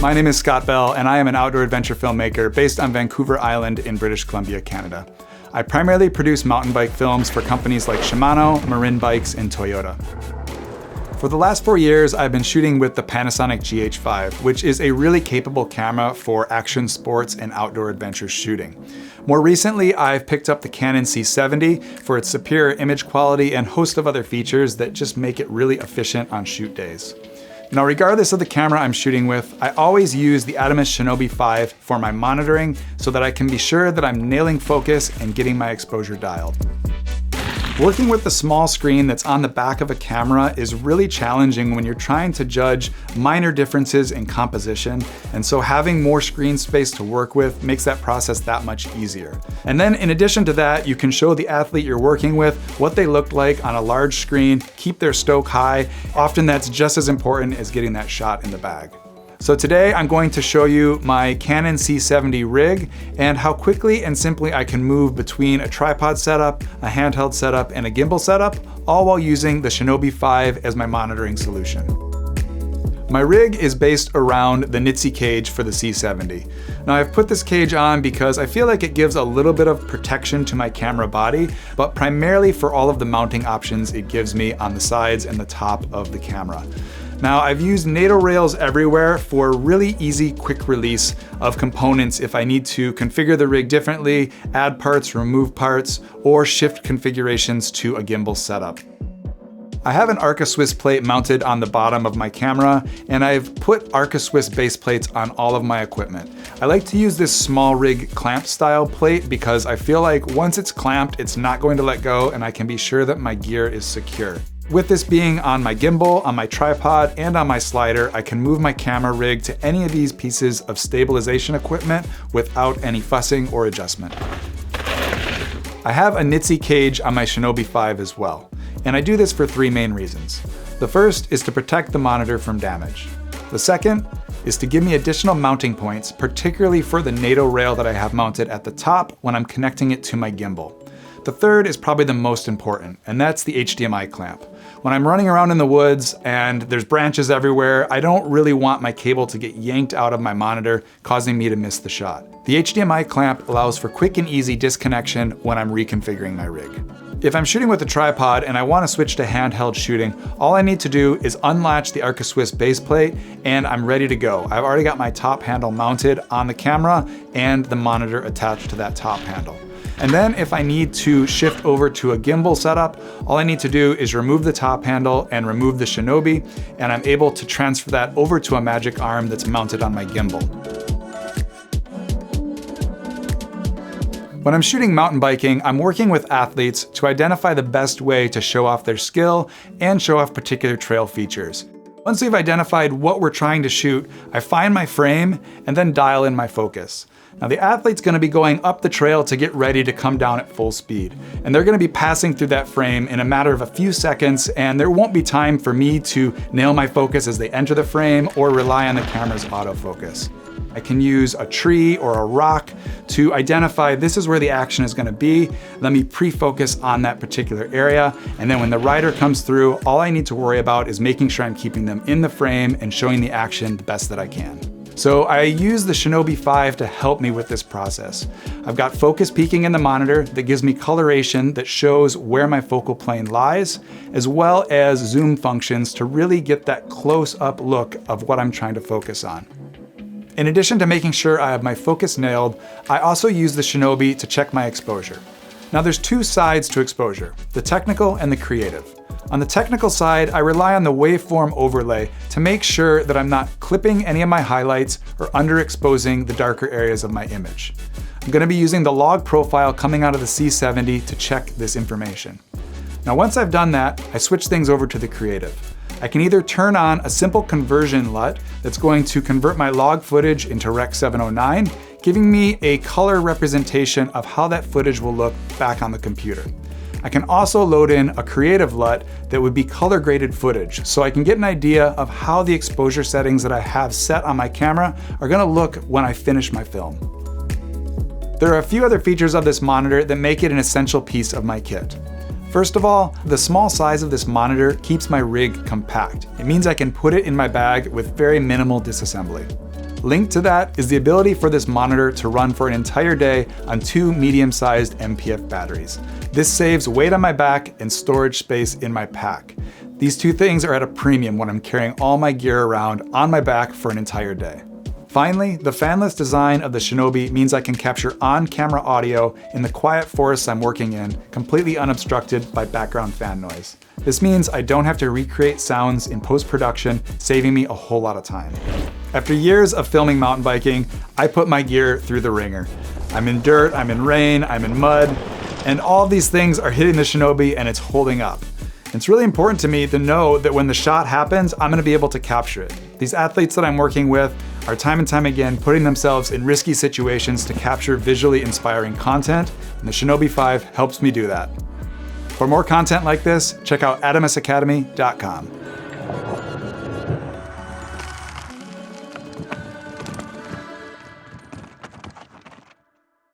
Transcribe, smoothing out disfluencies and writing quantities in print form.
My name is Scott Bell, and I am an outdoor adventure filmmaker based on Vancouver Island in British Columbia, Canada. I primarily produce mountain bike films for companies like Shimano, Marin Bikes, and Toyota. For the last 4 years, I've been shooting with the Panasonic GH5, which is a really capable camera for action sports and outdoor adventure shooting. More recently, I've picked up the Canon C70 for its superior image quality and host of other features that just make it really efficient on shoot days. Now, regardless of the camera I'm shooting with, I always use the Atomos Shinobi 5 for my monitoring so that I can be sure that I'm nailing focus and getting my exposure dialed. Working with the small screen that's on the back of a camera is really challenging when you're trying to judge minor differences in composition, and so having more screen space to work with makes that process that much easier. And then in addition to that, you can show the athlete you're working with what they look like on a large screen, keep their stoke high. Often that's just as important as getting that shot in the bag. So today I'm going to show you my Canon C70 rig and how quickly and simply I can move between a tripod setup, a handheld setup, and a gimbal setup, all while using the Shinobi 5 as my monitoring solution. My rig is based around the Nitsy Cage for the C70. Now I've put this cage on because I feel like it gives a little bit of protection to my camera body, but primarily for all of the mounting options it gives me on the sides and the top of the camera. Now, I've used NATO rails everywhere for really easy, quick release of components if I need to configure the rig differently, add parts, remove parts, or shift configurations to a gimbal setup. I have an Arca Swiss plate mounted on the bottom of my camera, and I've put Arca Swiss base plates on all of my equipment. I like to use this small rig clamp style plate because I feel like once it's clamped, it's not going to let go, and I can be sure that my gear is secure. With this being on my gimbal, on my tripod, and on my slider, I can move my camera rig to any of these pieces of stabilization equipment without any fussing or adjustment. I have a Nitsy Cage on my Shinobi 5 as well, and I do this for 3 main reasons. The first is to protect the monitor from damage. The second is to give me additional mounting points, particularly for the NATO rail that I have mounted at the top when I'm connecting it to my gimbal. The third is probably the most important, and that's the HDMI clamp. When I'm running around in the woods and there's branches everywhere, I don't really want my cable to get yanked out of my monitor, causing me to miss the shot. The HDMI clamp allows for quick and easy disconnection when I'm reconfiguring my rig. If I'm shooting with a tripod and I want to switch to handheld shooting, all I need to do is unlatch the Arca Swiss base plate and I'm ready to go. I've already got my top handle mounted on the camera and the monitor attached to that top handle. And then if I need to shift over to a gimbal setup, all I need to do is remove the top handle and remove the Shinobi, and I'm able to transfer that over to a magic arm that's mounted on my gimbal. When I'm shooting mountain biking, I'm working with athletes to identify the best way to show off their skill and show off particular trail features. Once we've identified what we're trying to shoot, I find my frame and then dial in my focus. Now the athlete's gonna be going up the trail to get ready to come down at full speed. And they're gonna be passing through that frame in a matter of a few seconds, and there won't be time for me to nail my focus as they enter the frame or rely on the camera's autofocus. I can use a tree or a rock to identify this is where the action is gonna be. Let me pre-focus on that particular area. And then when the rider comes through, all I need to worry about is making sure I'm keeping them in the frame and showing the action the best that I can. So I use the Shinobi 5 to help me with this process. I've got focus peaking in the monitor that gives me coloration that shows where my focal plane lies, as well as zoom functions to really get that close-up look of what I'm trying to focus on. In addition to making sure I have my focus nailed, I also use the Shinobi to check my exposure. Now there's 2 sides to exposure, the technical and the creative. On the technical side, I rely on the waveform overlay to make sure that I'm not clipping any of my highlights or underexposing the darker areas of my image. I'm going to be using the log profile coming out of the C70 to check this information. Now once I've done that, I switch things over to the creative. I can either turn on a simple conversion LUT that's going to convert my log footage into Rec. 709, giving me a color representation of how that footage will look back on the computer. I can also load in a creative LUT that would be color graded footage, so I can get an idea of how the exposure settings that I have set on my camera are gonna look when I finish my film. There are a few other features of this monitor that make it an essential piece of my kit. First of all, the small size of this monitor keeps my rig compact. It means I can put it in my bag with very minimal disassembly. Linked to that is the ability for this monitor to run for an entire day on 2 medium-sized MPF batteries. This saves weight on my back and storage space in my pack. These two things are at a premium when I'm carrying all my gear around on my back for an entire day. Finally, the fanless design of the Shinobi means I can capture on-camera audio in the quiet forests I'm working in, completely unobstructed by background fan noise. This means I don't have to recreate sounds in post-production, saving me a whole lot of time. After years of filming mountain biking, I put my gear through the ringer. I'm in dirt, I'm in rain, I'm in mud, and all of these things are hitting the Shinobi and it's holding up. It's really important to me to know that when the shot happens, I'm gonna be able to capture it. These athletes that I'm working with are time and time again putting themselves in risky situations to capture visually inspiring content, and the Shinobi 5 helps me do that. For more content like this, check out atomosacademy.com.